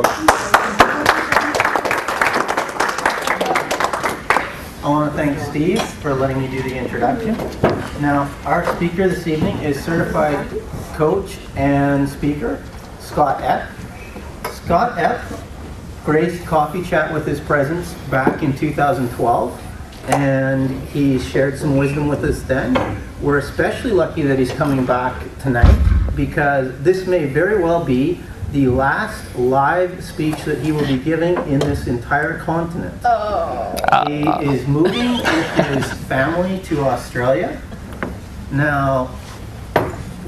I want to thank Steve for letting me do the introduction. Now, our speaker this evening is certified coach and speaker, Scott Epp. Scott Epp graced Coffee Chat with his presence back in 2012, and he shared some wisdom with us then. We're especially lucky that he's coming back tonight because this may very well be the last live speech that he will be giving in this entire continent. He is moving with his family to Australia. Now,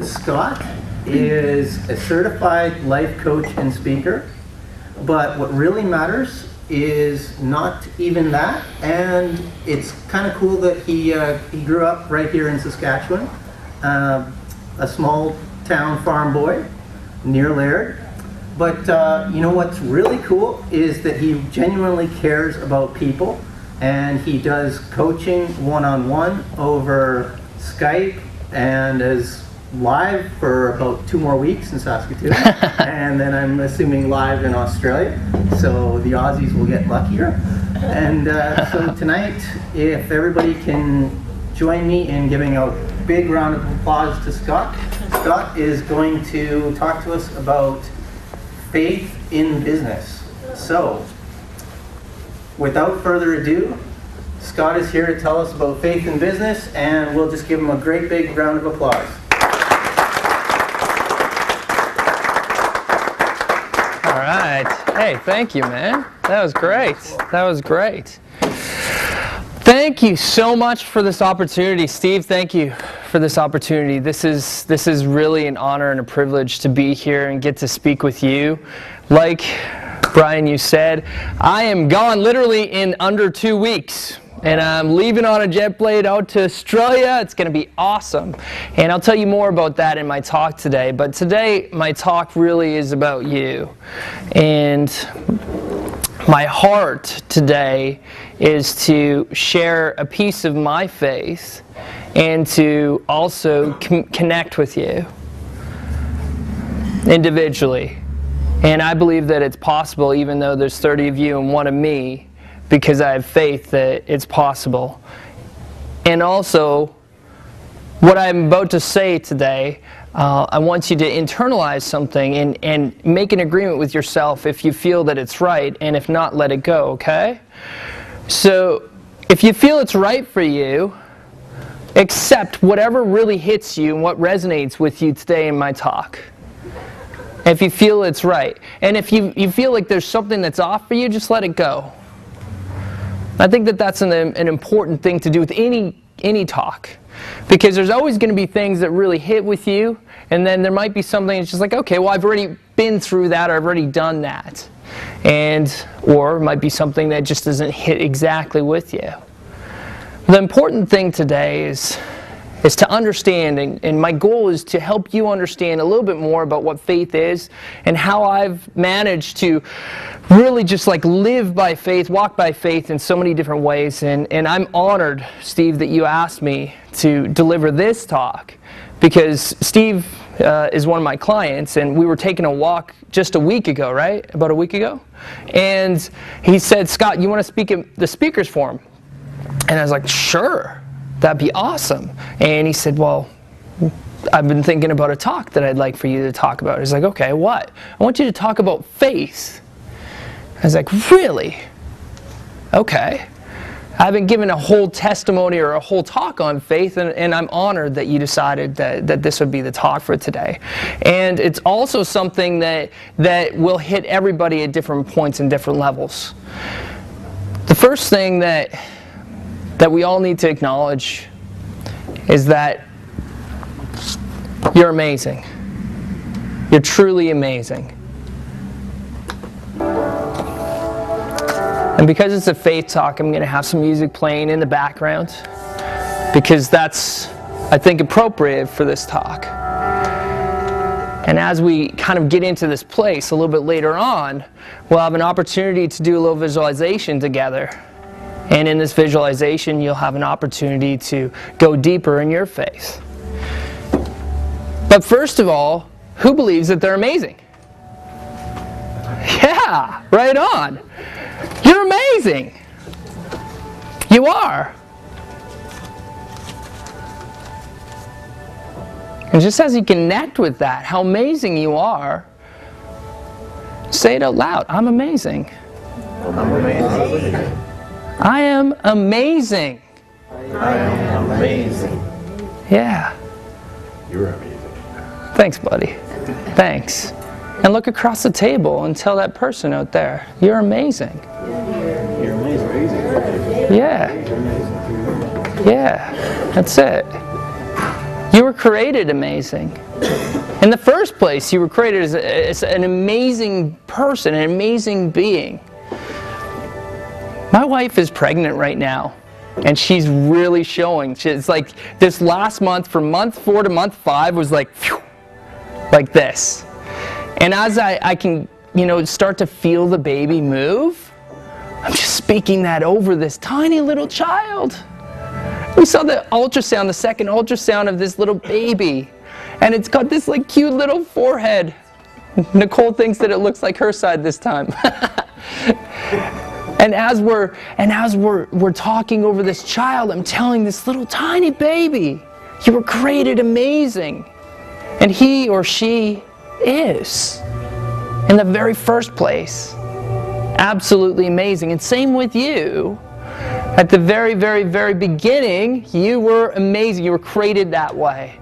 Scott is a certified life coach and speaker, but what really matters is not even that, and it's kind of cool that he grew up right here in Saskatchewan, a small town farm boy near Laird. But you know what's really cool is that he genuinely cares about people, and he does coaching one-on-one over Skype and is live for about 2 more weeks in Saskatoon, and then I'm assuming live in Australia, so the Aussies will get luckier. And so tonight, if everybody can join me in giving a big round of applause to Scott. Scott is going to talk to us about faith in business. So, without further ado, Scott is here to tell us about faith in business, and we'll just give him a great big round of applause. All right. Hey, thank you, man. That was great. That was great. Thank you so much for this opportunity, Steve. Thank you for this opportunity. This is really an honor and a privilege to be here and get to speak with you. Like Brian, you said, I am gone literally in under 2 weeks. And I'm leaving on a jet plane out to Australia. It's going to be awesome. And I'll tell you more about that in my talk today. But today, my talk really is about you. And my heart today is to share a piece of my faith and to also connect with you individually. And I believe that it's possible, even though there's 30 of you and 1 of me, because I have faith that it's possible. And also, what I'm about to say today, I want you to internalize something and make an agreement with yourself if you feel that it's right, and if not, let it go, okay? So, if you feel it's right for you, accept whatever really hits you and what resonates with you today in my talk. If you feel it's right. And if you feel like there's something that's off for you, just let it go. I think that that's an important thing to do with any talk, because there's always going to be things that really hit with you, and then there might be something that's just like, okay, well, I've already been through that, or I've already done that, or it might be something that just doesn't hit exactly with you. The important thing today is to understand, and my goal is to help you understand a little bit more about what faith is and how I've managed to really just like live by faith, walk by faith in so many different ways. And I'm honored, Steve, that you asked me to deliver this talk, because Steve is one of my clients, and we were taking a walk just a week ago, right? About a week ago. And he said, Scott, you want to speak at the speakers forum? And I was like, sure. That'd be awesome. And he said, well, I've been thinking about a talk that I'd like for you to talk about. He's like, okay, what? I want you to talk about faith. I was like, really? Okay. I haven't given a whole testimony or a whole talk on faith, and I'm honored that you decided that this would be the talk for today. And it's also something that will hit everybody at different points and different levels. The first thing that we all need to acknowledge is that you're amazing. You're truly amazing. And because it's a faith talk, I'm going to have some music playing in the background, because that's, I think, appropriate for this talk. And as we kind of get into this place a little bit later on, we'll have an opportunity to do a little visualization together. And in this visualization, you'll have an opportunity to go deeper in your faith. But first of all, who believes that they're amazing? Yeah, right on. You're amazing. You are. And just as you connect with that, how amazing you are, say it out loud. I'm amazing. I'm amazing. I am amazing. I am amazing. Yeah. You're amazing. Thanks, buddy. Thanks. And look across the table and tell that person out there, you're amazing. You're amazing. Yeah. Yeah. That's it. You were created amazing. In the first place, you were created as an amazing person, an amazing being. My wife is pregnant right now, and she's really showing. It's like this last month, from month 4 to month 5, was like, phew, like this. And as I can, start to feel the baby move, I'm just speaking that over this tiny little child. We saw the ultrasound, the second ultrasound of this little baby, and it's got this like cute little forehead. Nicole thinks that it looks like her side this time. And as we're talking over this child, I'm telling this little tiny baby, you were created amazing. And he or she is, in the very first place, absolutely amazing. And same with you. At the very, very, very beginning, you were amazing. You were created that way.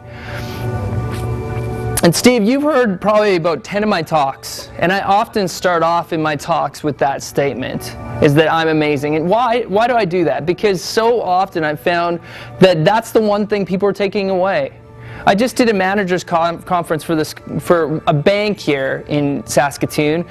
And Steve, you've heard probably about 10 of my talks, and I often start off in my talks with that statement, is that I'm amazing. And why do I do that? Because so often I've found that that's the one thing people are taking away. I just did a managers conference for a bank here in Saskatoon,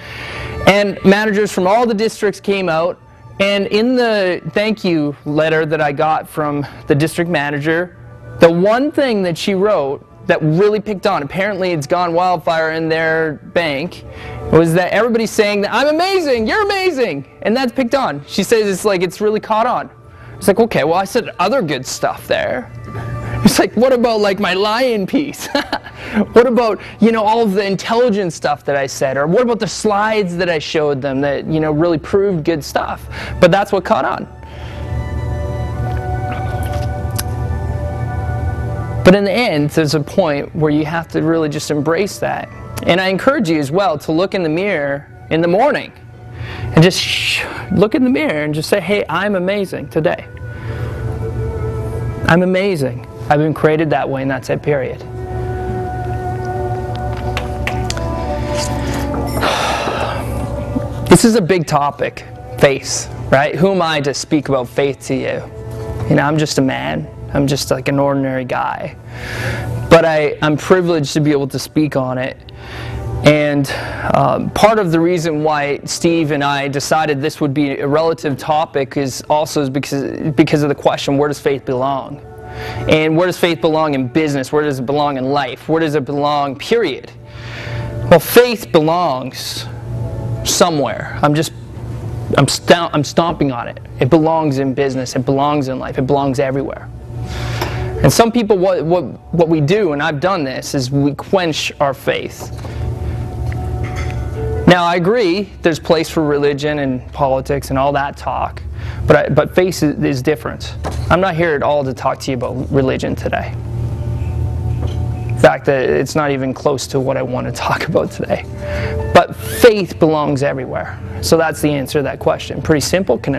and managers from all the districts came out, and in the thank you letter that I got from the district manager, the one thing that she wrote that really picked on, apparently it's gone wildfire in their bank, was that everybody's saying that I'm amazing, you're amazing, and that's picked on. She says it's really caught on. It's like, okay, well I said other good stuff there. It's like, what about like my lion piece? What about, all of the intelligent stuff that I said? Or what about the slides that I showed them that, really proved good stuff? But that's what caught on. But in the end, there's a point where you have to really just embrace that. And I encourage you as well to look in the mirror in the morning and just look in the mirror and just say, hey, I'm amazing today. I'm amazing. I've been created that way, and that's it, period. This is a big topic, faith, right? Who am I to speak about faith to you? I'm just a man. I'm just like an ordinary guy. But I'm privileged to be able to speak on it. And part of the reason why Steve and I decided this would be a relative topic is because of the question, where does faith belong? And where does faith belong in business? Where does it belong in life? Where does it belong, period? Well, faith belongs somewhere. I'm stomping on it. It belongs in business. It belongs in life. It belongs everywhere. And some people, what we do, and I've done this, is we quench our faith. Now, I agree, there's place for religion and politics and all that talk, but faith is different. I'm not here at all to talk to you about religion today. In fact, it's not even close to what I want to talk about today. But faith belongs everywhere. So that's the answer to that question. Pretty simple. Can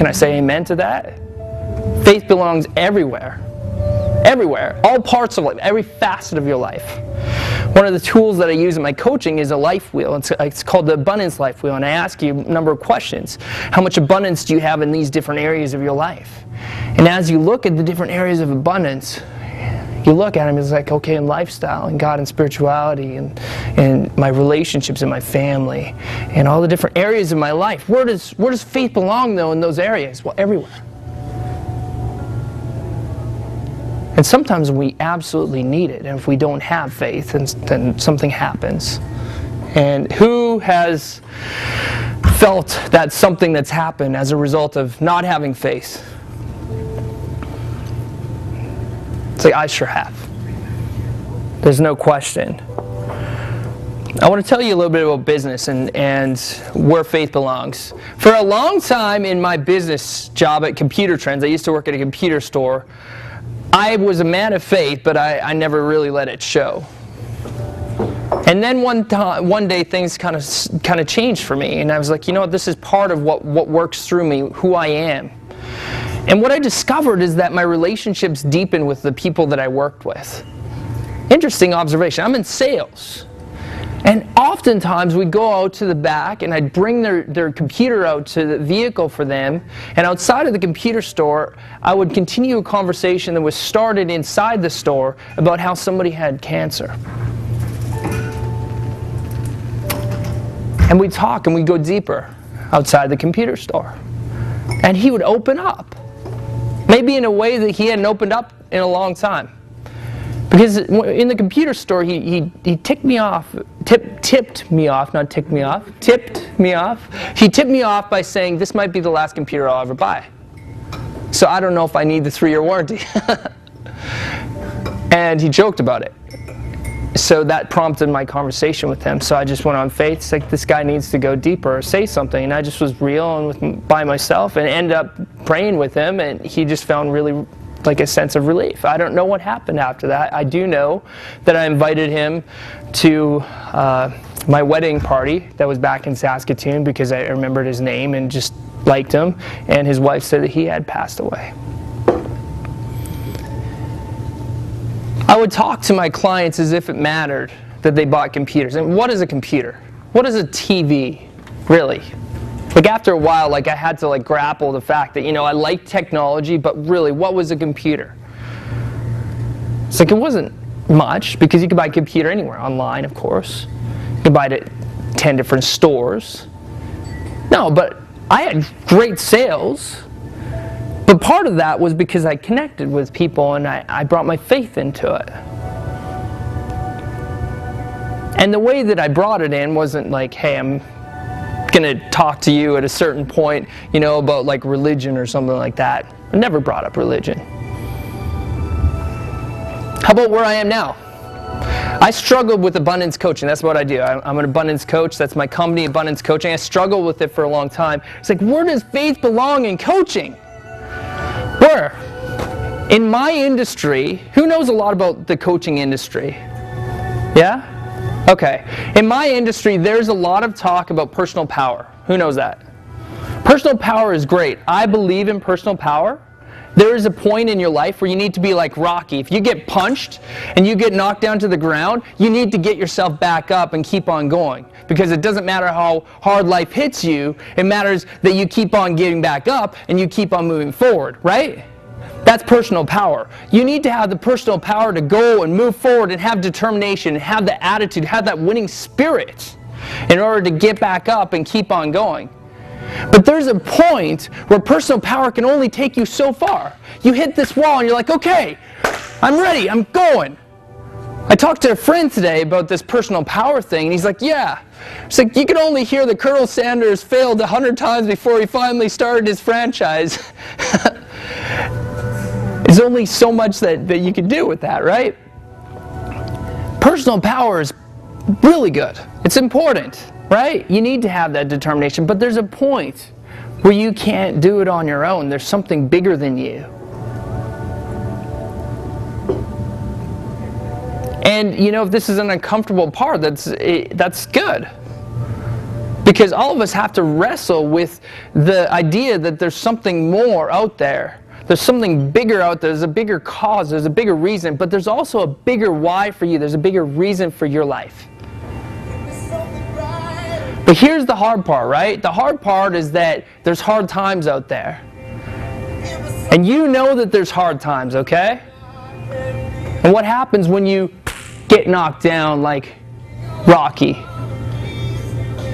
I say amen to that? Faith belongs everywhere. Everywhere. All parts of life. Every facet of your life. One of the tools that I use in my coaching is a life wheel. It's called the abundance life wheel, and I ask you a number of questions. How much abundance do you have in these different areas of your life? And as you look at the different areas of abundance, you look at them, it's like, okay, in lifestyle, and God and spirituality, and my relationships and my family, and all the different areas of my life. Where does faith belong, though, in those areas? Well, everywhere. And sometimes we absolutely need it, and if we don't have faith, then something happens. And who has felt that something that's happened as a result of not having faith? It's like, I sure have. There's no question. I want to tell you a little bit about business and where faith belongs. For a long time in my business job at Computer Trends, I used to work at a computer store, I was a man of faith, but I never really let it show. And then one day things kind of changed for me, and I was like, you know what, this is part of what works through me, who I am. And what I discovered is that my relationships deepened with the people that I worked with. Interesting observation. I'm in sales. And oftentimes we'd go out to the back and I'd bring their computer out to the vehicle for them, and outside of the computer store I would continue a conversation that was started inside the store about how somebody had cancer. And we'd talk and we'd go deeper outside the computer store. And he would open up. Maybe in a way that he hadn't opened up in a long time. Because in the computer store, he tipped me off. He tipped me off by saying, this might be the last computer I'll ever buy. So I don't know if I need the 3-year warranty. And he joked about it. So that prompted my conversation with him. So I just went on faith. It's like, this guy needs to go deeper or say something. And I just was real and by myself and ended up praying with him. And he just found really like a sense of relief. I don't know what happened after that. I do know that I invited him to my wedding party that was back in Saskatoon because I remembered his name and just liked him. And his wife said that he had passed away. I would talk to my clients as if it mattered that they bought computers. And what is a computer? What is a TV, really? Like after a while, like I had to like grapple the fact that, you know, I like technology, but really, what was a computer? It's like it wasn't much, because you could buy a computer anywhere, online, of course. You could buy it at 10 different stores. No, but I had great sales. But part of that was because I connected with people and I brought my faith into it. And the way that I brought it in wasn't like, hey, I'm going to talk to you at a certain point, you know, about like religion or something like that. I never brought up religion. How about where I am now? I struggled with abundance coaching. That's what I do. I'm an abundance coach. That's my company, Abundance Coaching. I struggled with it for a long time. It's like, where does faith belong in coaching? Where? In my industry, who knows a lot about the coaching industry? Yeah? Okay. In my industry, there's a lot of talk about personal power. Who knows that? Personal power is great. I believe in personal power. There is a point in your life where you need to be like Rocky. If you get punched and you get knocked down to the ground, you need to get yourself back up and keep on going. Because it doesn't matter how hard life hits you, it matters that you keep on getting back up and you keep on moving forward, right? That's personal power. You need to have the personal power to go and move forward and have determination and have the attitude, have that winning spirit in order to get back up and keep on going. But there's a point where personal power can only take you so far. You hit this wall and you're like, okay, I'm ready, I'm going. I talked to a friend today about this personal power thing, and he's like, yeah. It's like, you can only hear that Colonel Sanders failed 100 times before he finally started his franchise. There's only so much that you can do with that, right? Personal power is really good. It's important, right? You need to have that determination, but there's a point where you can't do it on your own. There's something bigger than you. And you know, if this is an uncomfortable part, that's good. Because all of us have to wrestle with the idea that there's something more out there. There's something bigger out there. There's a bigger cause. There's a bigger reason. But there's also a bigger why for you. There's a bigger reason for your life. But here's the hard part, right? The hard part is that there's hard times out there. And you know that there's hard times, okay? And what happens when you get knocked down like Rocky?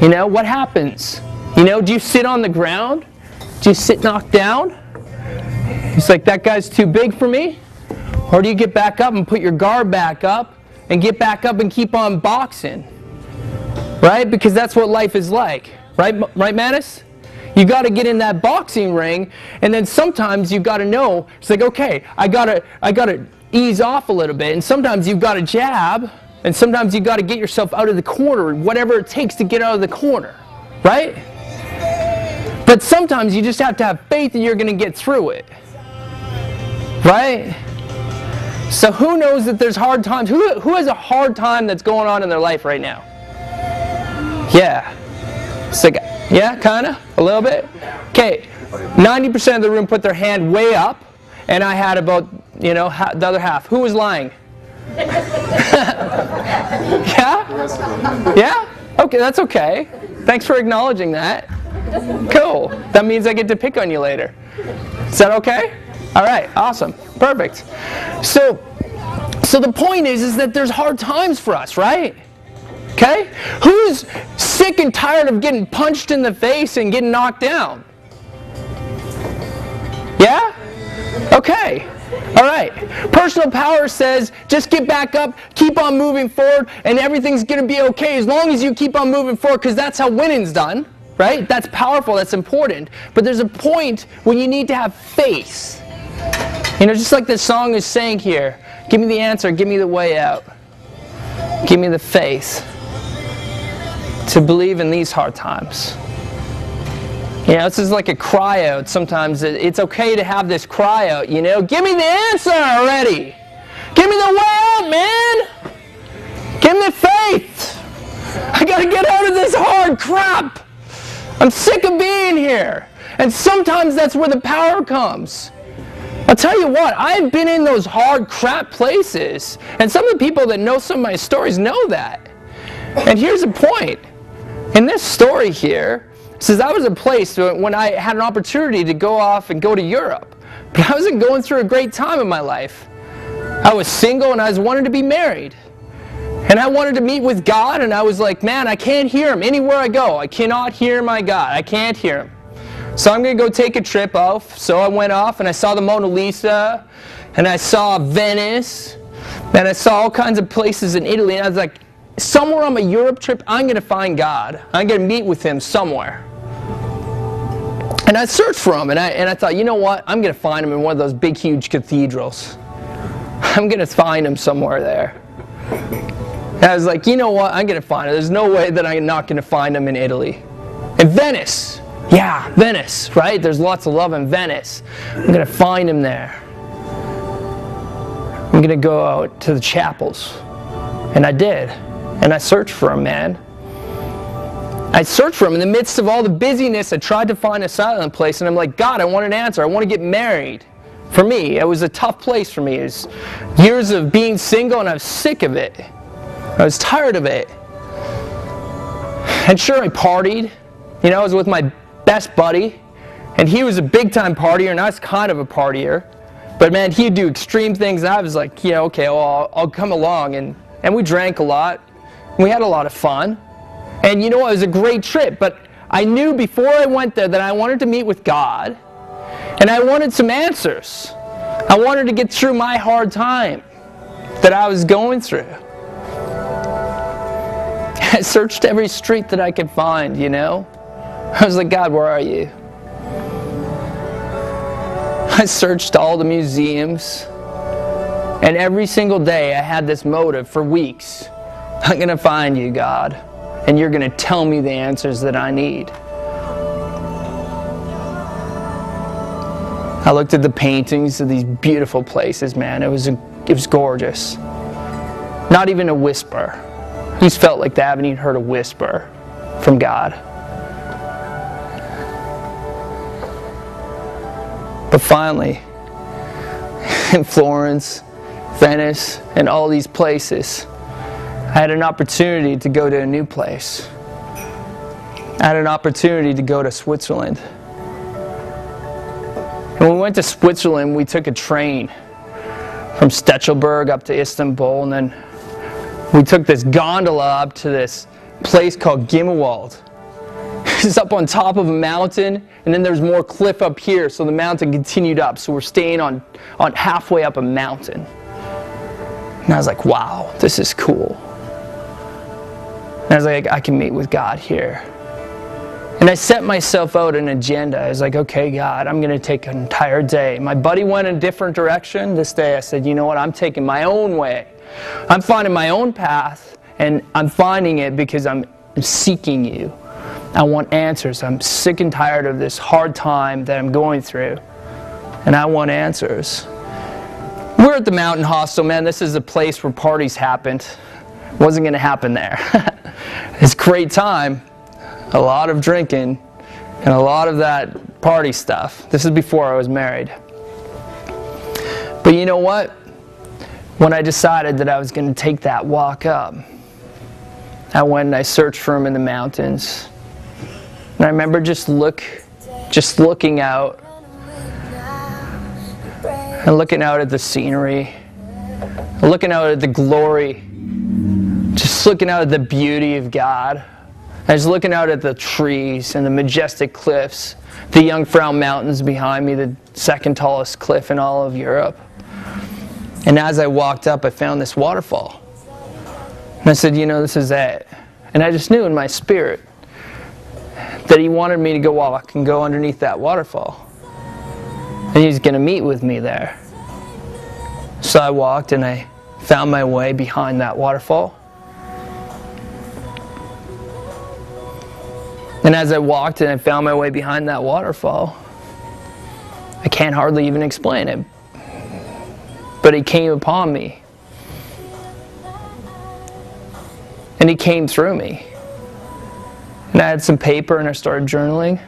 You know, what happens? You know, do you sit on the ground? Do you sit knocked down? It's like, that guy's too big for me? Or do you get back up and put your guard back up and get back up and keep on boxing? Right? Because that's what life is like. Right, Manus? You got to get in that boxing ring, and then sometimes you got to know, it's like, okay, I got to ease off a little bit, and sometimes you've got to jab, And sometimes you got to get yourself out of the corner, whatever it takes to get out of the corner, right? But sometimes you just have to have faith that you're going to get through it, right? So who knows that there's hard times? Who has a hard time that's going on in their life right now? Yeah. It's like, yeah, kind of? A little bit? Okay. 90% of the room put their hand way up, and I had about, the other half. Who was lying? Yeah? Yeah? Okay, that's okay. Thanks for acknowledging that. Cool. That means I get to pick on you later. Is that okay? All right, awesome. Perfect. So the point is that there's hard times for us, right? Okay? Who's sick and tired of getting punched in the face and getting knocked down? Yeah? Okay. All right. Personal power says just get back up, keep on moving forward, and everything's going to be okay as long as you keep on moving forward, because that's how winning's done, right? That's powerful, that's important. But there's a point when you need to have faith. Just like this song is saying here, give me the answer, give me the way out. Give me the faith to believe in these hard times. This is like a cry out. Sometimes it's okay to have this cry out, give me the answer already. Give me the way out, man. Give me the faith. I gotta get out of this hard crap. I'm sick of being here. And sometimes that's where the power comes. I'll tell you what, I've been in those hard crap places. And some of the people that know some of my stories know that. And here's the point. In this story here, it says I was a place when I had an opportunity to go off and go to Europe. But I wasn't going through a great time in my life. I was single and I was wanting to be married. And I wanted to meet with God, and I was like, man, I can't hear him anywhere I go. I cannot hear my God. I can't hear him. So I'm going to go take a trip off. So I went off and I saw the Mona Lisa, and I saw Venice, and I saw all kinds of places in Italy. And I was like, somewhere on my Europe trip, I'm going to find God. I'm going to meet with him somewhere. And I searched for him, and I thought, you know what? I'm going to find him in one of those big, huge cathedrals. I'm going to find him somewhere there. And I was like, you know what? I'm going to find him. There's no way that I'm not going to find him in Italy. In Venice. Yeah, Venice, right? There's lots of love in Venice. I'm going to find him there. I'm going to go out to the chapels. And I did. And I searched for him, man. I searched for him in the midst of all the busyness. I tried to find a silent place, and I'm like, God, I want an answer. I want to get married. For me, it was a tough place for me. It was years of being single, and I was sick of it. I was tired of it. And sure, I partied. I was with my best buddy, and he was a big-time partier, and I was kind of a partier. But man, he'd do extreme things, and I was like, okay, well, I'll come along. And we drank a lot. We had a lot of fun. And it was a great trip, but I knew before I went there that I wanted to meet with God, and I wanted some answers. I wanted to get through my hard time that I was going through. I searched every street that I could find, I was like, God, where are you? I searched all the museums, and every single day I had this motive for weeks. I'm going to find you, God, and you're going to tell me the answers that I need. I looked at the paintings of these beautiful places, man. It was gorgeous. Not even a whisper. I just felt like they haven't even heard a whisper from God. But finally, in Florence, Venice, and all these places, I had an opportunity to go to a new place. I had an opportunity to go to Switzerland. And when we went to Switzerland, we took a train from Stechelberg up to Istanbul, and then we took this gondola up to this place called Gimmelwald. It's up on top of a mountain, and then there's more cliff up here, so the mountain continued up. So we're staying on halfway up a mountain. And I was like, wow, this is cool. And I was like, I can meet with God here. And I set myself out an agenda. I was like, okay, God, I'm going to take an entire day. My buddy went in a different direction. This day I said, you know what, I'm taking my own way. I'm finding my own path, and I'm finding it because I'm seeking you. I want answers. I'm sick and tired of this hard time that I'm going through, and I want answers. We're at the Mountain Hostel, man. This is a place where parties happened. Wasn't going to happen there. It's a great time, a lot of drinking, and a lot of that party stuff. This is before I was married. But you know what? When I decided that I was going to take that walk up, I went and I searched for him in the mountains. And I remember just looking out and looking out at the scenery, looking out at the glory, just looking out at the beauty of God. I was looking out at the trees and the majestic cliffs, the Jungfrau Mountains behind me, the second tallest cliff in all of Europe. And as I walked up, I found this waterfall. And I said, this is it. And I just knew in my spirit that he wanted me to go walk and go underneath that waterfall. And he's going to meet with me there. So I walked and I found my way behind that waterfall. And as I walked and I found my way behind that waterfall, I can't hardly even explain it. But he came upon me. And he came through me. And I had some paper and I started journaling.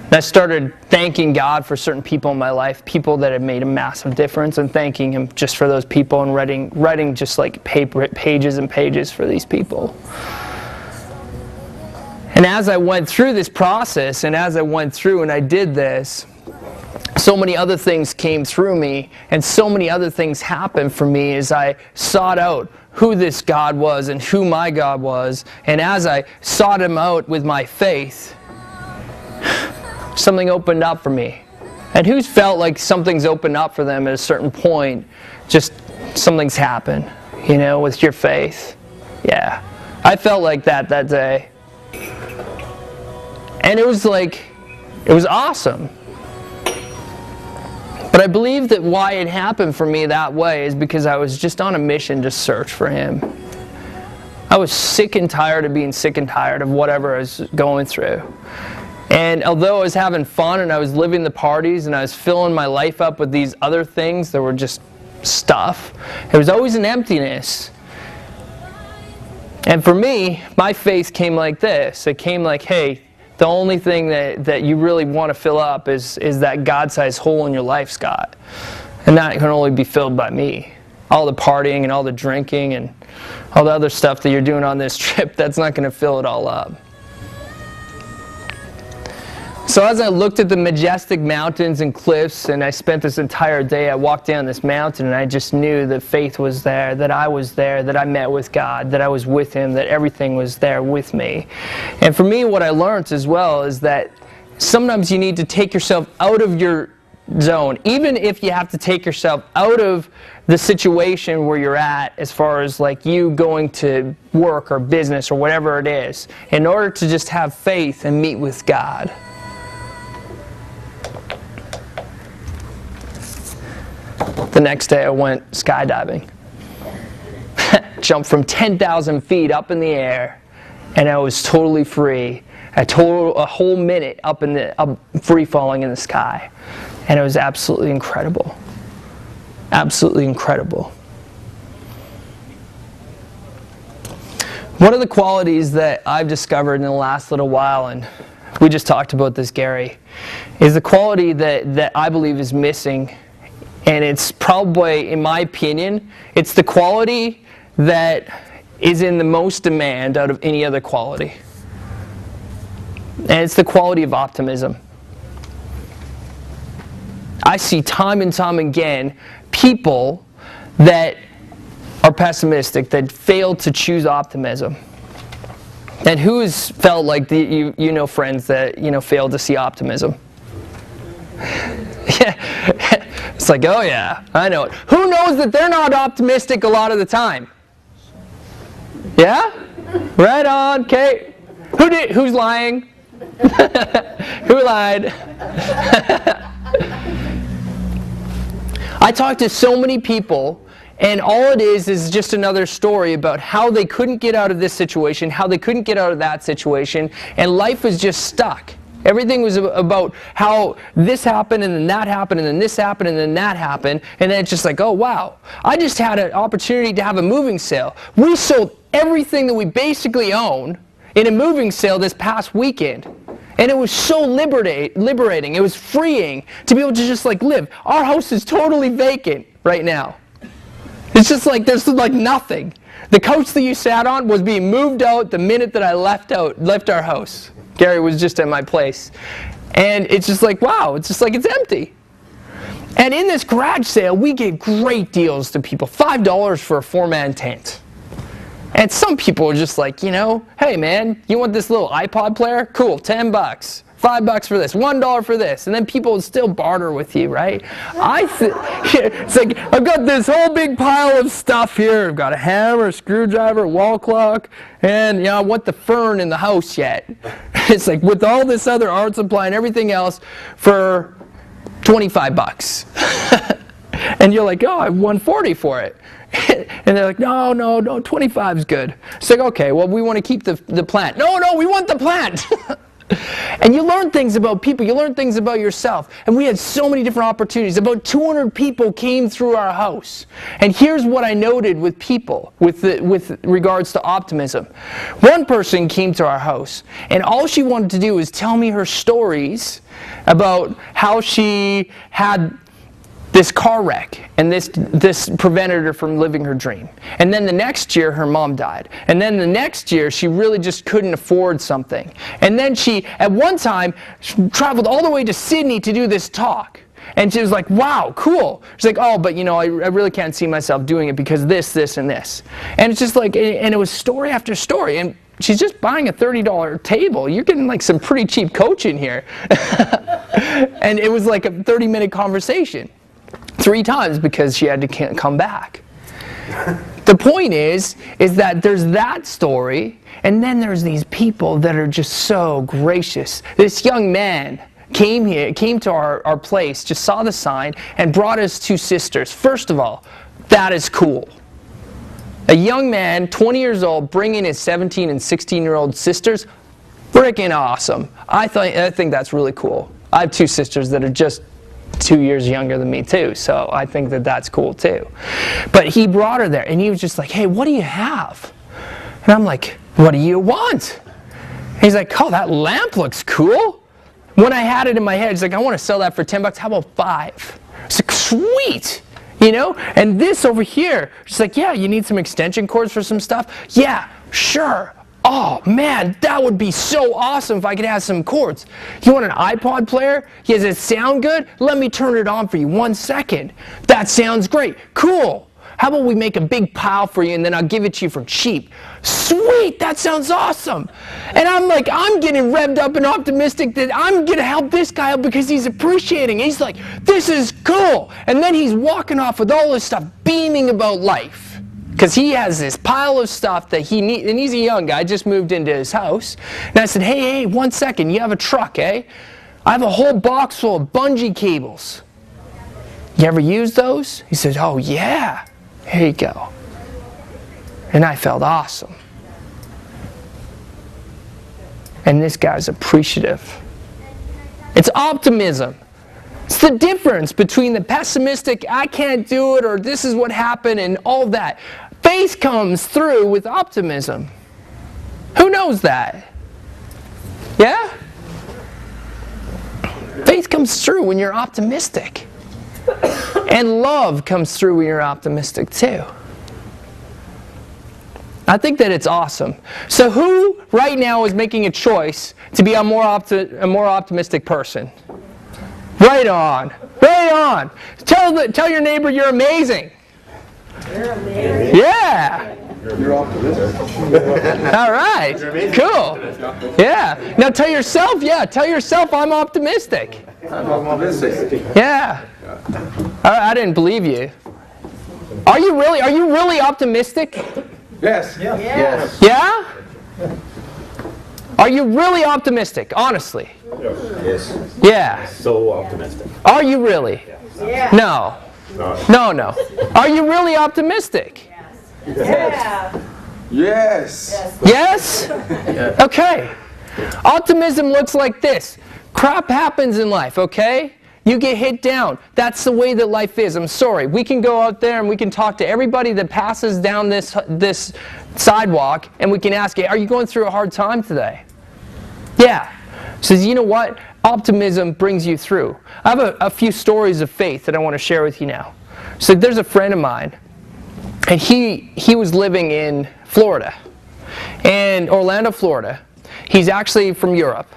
And I started thanking God for certain people in my life, people that had made a massive difference, and thanking him just for those people and writing just like pages and pages for these people. And as I went through this process, and as I went through and I did this, so many other things came through me, and so many other things happened for me as I sought out who this God was and who my God was. And as I sought him out with my faith, something opened up for me. And who's felt like something's opened up for them at a certain point, just something's happened, with your faith? Yeah. I felt like that day. And it was awesome. But I believe that why it happened for me that way is because I was just on a mission to search for him. I was sick and tired of being sick and tired of whatever I was going through. And although I was having fun and I was living the parties and I was filling my life up with these other things that were just stuff, there was always an emptiness. And for me, my faith came like this. It came like, hey, the only thing that you really want to fill up is that God-sized hole in your life, Scott. And that can only be filled by me. All the partying and all the drinking and all the other stuff that you're doing on this trip, that's not going to fill it all up. So as I looked at the majestic mountains and cliffs, and I spent this entire day, I walked down this mountain and I just knew that faith was there, that I was there, that I met with God, that I was with him, that everything was there with me. And for me, what I learned as well is that sometimes you need to take yourself out of your zone, even if you have to take yourself out of the situation where you're at, as far as like you going to work or business or whatever it is, in order to just have faith and meet with God. The next day I went skydiving. Jumped from 10,000 feet up in the air, and I was totally free. A whole minute up free falling in the sky. And it was absolutely incredible. Absolutely incredible. One of the qualities that I've discovered in the last little while, and we just talked about this, Gary, is the quality that I believe is missing. And it's probably, in my opinion, it's the quality that is in the most demand out of any other quality. And it's the quality of optimism. I see time and time again people that are pessimistic, that fail to choose optimism. And who has felt like friends that failed to see optimism? Yeah. It's like, oh yeah, I know it. Who knows that they're not optimistic a lot of the time? Yeah? Right on, okay. Who's lying? Who lied? I talk to so many people, And all it is just another story about how they couldn't get out of this situation, how they couldn't get out of that situation, and life was just stuck. Everything was about how this happened, and then that happened, and then this happened, and then that happened, and then it's just like, oh wow, I just had an opportunity to have a moving sale. We sold everything that we basically own in a moving sale this past weekend. And it was so liberating. It was freeing to be able to just like live. Our house is totally vacant right now. It's just like there's like nothing. The couch that you sat on was being moved out the minute that I left our house. Gary was just at my place. And it's just like, wow, it's just like it's empty. And in this garage sale, we gave great deals to people. $5 for a 4-man tent. And some people are just like, you know, hey man, you want this little iPod player? Cool, $10. $5 for this, $1 for this, and then people would still barter with you, right? It's like, I've got this whole big pile of stuff here. I've got a hammer, a screwdriver, a wall clock, and you know, I want the fern in the house yet. It's like, with all this other art supply and everything else for $25. And you're like, oh, I won $40 for it. And they're like, no, 25 is good. It's like, okay, well, we want to keep the plant. No, we want the plant. And you learn things about people. You learn things about yourself. And we had so many different opportunities. About 200 people came through our house. And here's what I noted with people, with regards to optimism. One person came to our house, and all she wanted to do was tell me her stories about how she had this car wreck, and this prevented her from living her dream. And then the next year, her mom died. And then the next year, she really just couldn't afford something. And then she, at one time, traveled all the way to Sydney to do this talk. And she was like, wow, cool. She's like, oh, but you know, I really can't see myself doing it because this, and this. And it's just like, and it was story after story. And she's just buying a $30 table. You're getting like some pretty cheap coaching here. And it was like a 30-minute conversation. 3 times because she had to come back. The point is that there's that story, and then there's these people that are just so gracious. This young man came to our place, just saw the sign, and brought his 2 sisters. First of all, that is cool. A young man, 20 years old, bringing his 17 and 16-year-old sisters, freaking awesome. I think that's really cool. I have 2 sisters that are just 2 years younger than me too, so I think that that's cool too. But he brought her there, and he was just like, hey, what do you have? And I'm like, what do you want? And he's like, oh, that lamp looks cool. When I had it in my head, he's like, I want to sell that for $10. How about 5? It's like, sweet. You know? And this over here, she's like, yeah, you need some extension cords for some stuff? Yeah, sure. Oh man, that would be so awesome if I could have some chords. You want an iPod player? Does it sound good? Let me turn it on for you 1 second. That sounds great. Cool. How about we make a big pile for you and then I'll give it to you for cheap? Sweet, that sounds awesome. And I'm like, I'm getting revved up and optimistic that I'm going to help this guy out because he's appreciating. He's like, this is cool. And then he's walking off with all this stuff, beaming about life. Because he has this pile of stuff that he needs, and he's a young guy, just moved into his house. And I said, hey, 1 second, you have a truck, eh? I have a whole box full of bungee cables. You ever use those? He said, oh yeah, here you go. And I felt awesome. And this guy's appreciative. It's optimism. It's the difference between the pessimistic, I can't do it, or this is what happened, and all that. Faith comes through with optimism. Who knows that? Yeah? Faith comes through when you're optimistic. And love comes through when you're optimistic too. I think that it's awesome. So who right now is making a choice to be a more optimistic person? Right on. Right on. Tell your neighbor you're amazing. You're amazing. Yeah. You're optimistic. All right. Cool. Yeah. Now tell yourself I'm optimistic. I'm optimistic. Yeah. I didn't believe you. Are you really optimistic? Yes. Yes. Yeah? Are you really optimistic? Honestly. Yes. Yeah. So optimistic. Are you really? Yeah. No. No. Are you really optimistic? Yeah. Yes. Yes? Okay. Optimism looks like this. Crap happens in life, okay? You get hit down. That's the way that life is. I'm sorry. We can go out there and we can talk to everybody that passes down this sidewalk, and we can ask, are you going through a hard time today? Yeah. Says, you know what? Optimism brings you through. I have a few stories of faith that I want to share with you now. So there's a friend of mine, and he was living in Florida, in Orlando, Florida. He's actually from Europe.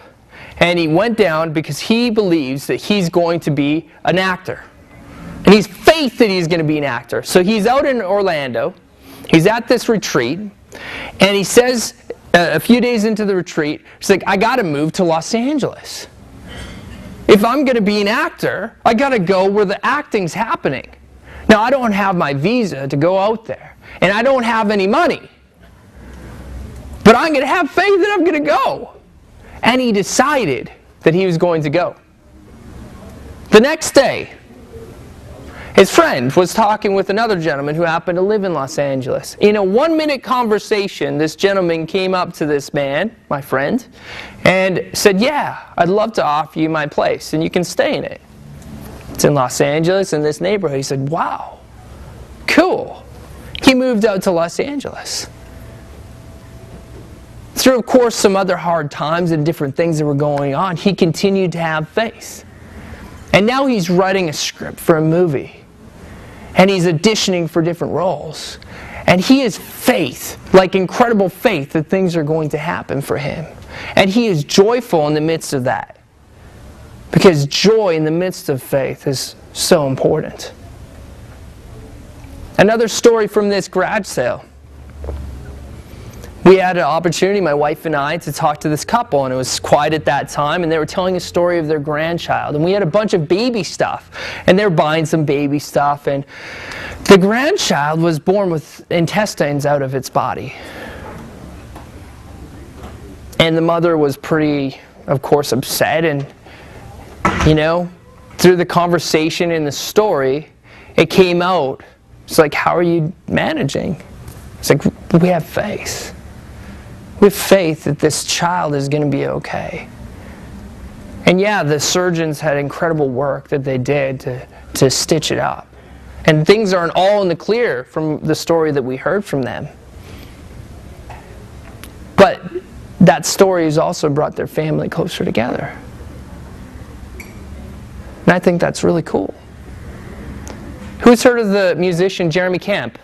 And he went down because he believes that he's going to be an actor. And he's faith that he's going to be an actor. So he's out in Orlando. He's at this retreat. And he says, a few days into the retreat, he's like, I got to move to Los Angeles. If I'm going to be an actor, I got to go where the acting's happening. Now, I don't have my visa to go out there. And I don't have any money. But I'm going to have faith that I'm going to go. And he decided that he was going to go. The next day, his friend was talking with another gentleman who happened to live in Los Angeles. In a 1-minute conversation, this gentleman came up to this man, my friend, and said, yeah, I'd love to offer you my place, and you can stay in it. It's in Los Angeles, in this neighborhood. He said, wow, cool. He moved out to Los Angeles. Through, of course, some other hard times and different things that were going on, he continued to have faith. And now he's writing a script for a movie. And he's auditioning for different roles. And he has faith, like incredible faith, that things are going to happen for him. And he is joyful in the midst of that. Because joy in the midst of faith is so important. Another story from this garage sale. We had an opportunity, my wife and I, to talk to this couple, and it was quiet at that time, and they were telling a story of their grandchild, and we had a bunch of baby stuff, and they were buying some baby stuff, and the grandchild was born with intestines out of its body. And the mother was pretty, of course, upset, and, through the conversation and the story, it came out. It's like, how are you managing? It's like, we have faith. We have faith that this child is going to be okay. And yeah, the surgeons had incredible work that they did to stitch it up. And things aren't all in the clear from the story that we heard from them. But that story has also brought their family closer together. And I think that's really cool. Who's heard of the musician Jeremy Camp?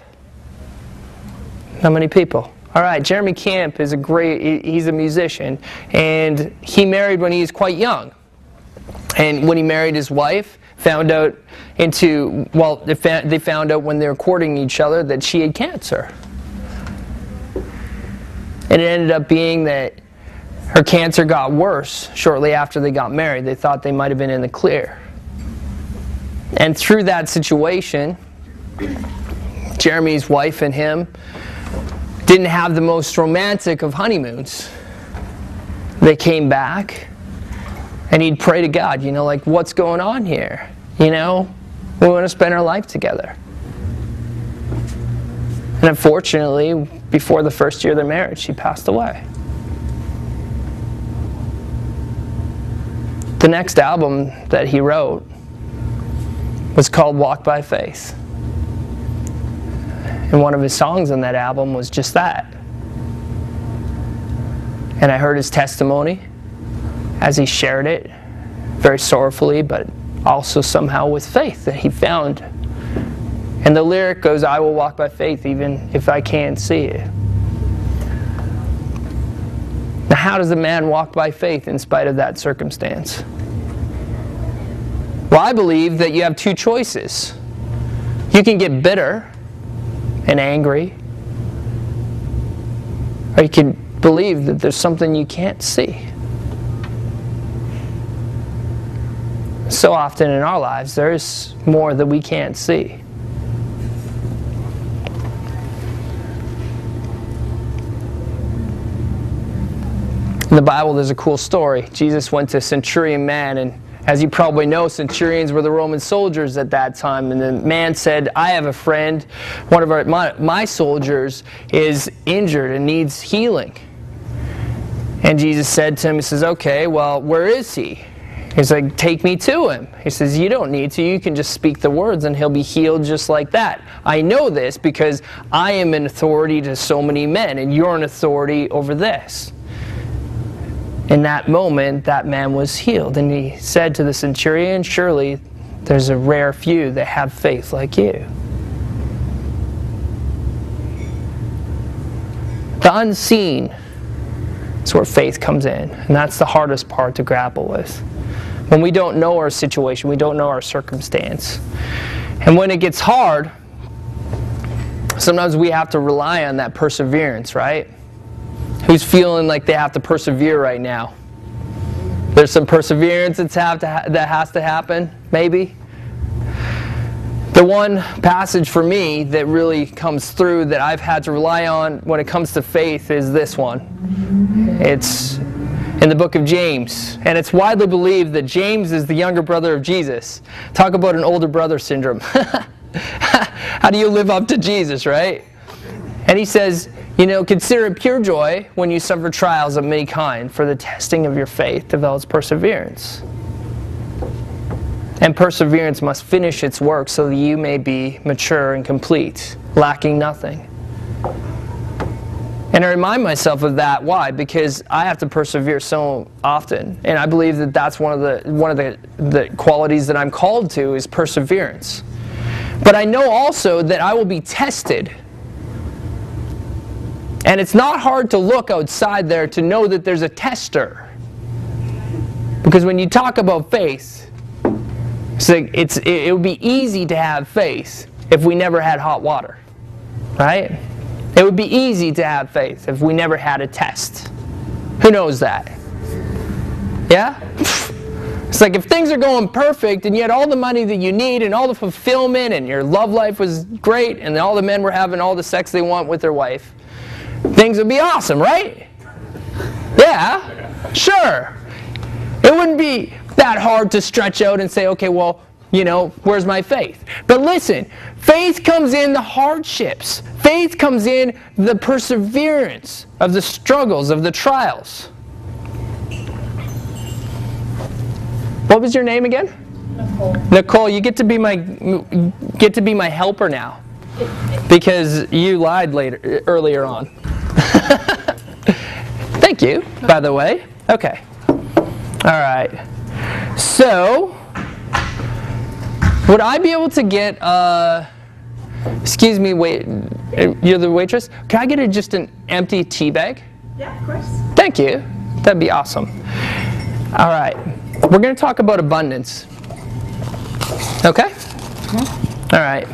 Not many people. All right, Jeremy Camp is he's a musician, and he married when he was quite young. And when he married his wife, they found out when they were courting each other that she had cancer. And it ended up being that her cancer got worse shortly after they got married. They thought they might have been in the clear. And through that situation, Jeremy's wife and him didn't have the most romantic of honeymoons. They came back, and he'd pray to God, what's going on here? We want to spend our life together. And unfortunately, before the first year of their marriage, she passed away. The next album that he wrote was called Walk by Faith. And one of his songs on that album was just that. And I heard his testimony as he shared it, very sorrowfully, but also somehow with faith that he found. And the lyric goes, I will walk by faith even if I can't see it. Now, how does a man walk by faith in spite of that circumstance? Well, I believe that you have two choices. You can get bitter and angry, or you can believe that there's something you can't see. So often in our lives, there is more that we can't see. In the Bible, there's a cool story. Jesus went to a centurion man, and As you probably know, centurions were the Roman soldiers at that time, and the man said, I have a friend, one of my soldiers is injured and needs healing. And Jesus said to him, he says, okay, well, where is he? He's like, take me to him. He says, you don't need to. You can just speak the words and he'll be healed just like that. I know this because I am an authority to so many men, and you're an authority over this. In that moment, that man was healed. And he said to the centurion, surely there's a rare few that have faith like you. The unseen is where faith comes in. And that's the hardest part to grapple with. When we don't know our situation, we don't know our circumstance. And when it gets hard, sometimes we have to rely on that perseverance, right? Who's feeling like they have to persevere right now? There's some perseverance that has to happen, maybe. The one passage for me that really comes through that I've had to rely on when it comes to faith is this one. It's in the book of James, and it's widely believed that James is the younger brother of Jesus. Talk about an older brother syndrome. How do you live up to Jesus, right? And he says, consider it pure joy when you suffer trials of many kind, for the testing of your faith develops perseverance. And perseverance must finish its work so that you may be mature and complete, lacking nothing. And I remind myself of that. Why? Because I have to persevere so often, and I believe that that's one of the qualities that I'm called to is perseverance. But I know also that I will be tested. And it's not hard to look outside there to know that there's a tester. Because when you talk about faith, it would be easy to have faith if we never had hot water, right? It would be easy to have faith if we never had a test. Who knows that? Yeah? It's like if things are going perfect and you had all the money that you need and all the fulfillment and your love life was great and all the men were having all the sex they want with their wife, things would be awesome, right? Yeah, sure. It wouldn't be that hard to stretch out and say, okay, well, where's my faith? But listen, faith comes in the hardships. Faith comes in the perseverance of the struggles, of the trials. What was your name again? Nicole. Nicole, you get to be my helper now, because you lied earlier on. Thank you, by the way. Okay. All right. So, would I be able to get, excuse me, wait, you're the waitress? Can I get just an empty tea bag? Yeah, of course. Thank you. That'd be awesome. All right. We're going to talk about abundance. Okay? Mm-hmm. All right.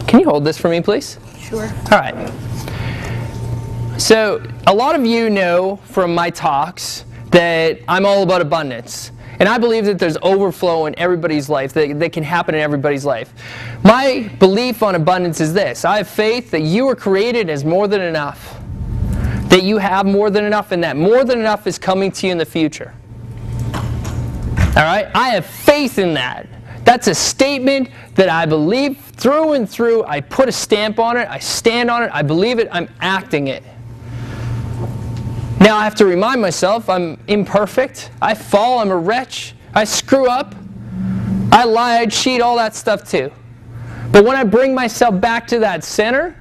Can you hold this for me, please? Sure. All right. So, a lot of you know from my talks that I'm all about abundance. And I believe that there's overflow in everybody's life, that can happen in everybody's life. My belief on abundance is this. I have faith that you were created as more than enough. That you have more than enough, and that more than enough is coming to you in the future. All right? I have faith in that. That's a statement that I believe through and through. I put a stamp on it. I stand on it. I believe it. I'm acting it. Now I have to remind myself I'm imperfect. I fall. I'm a wretch. I screw up. I lie. I cheat. All that stuff too. But when I bring myself back to that center,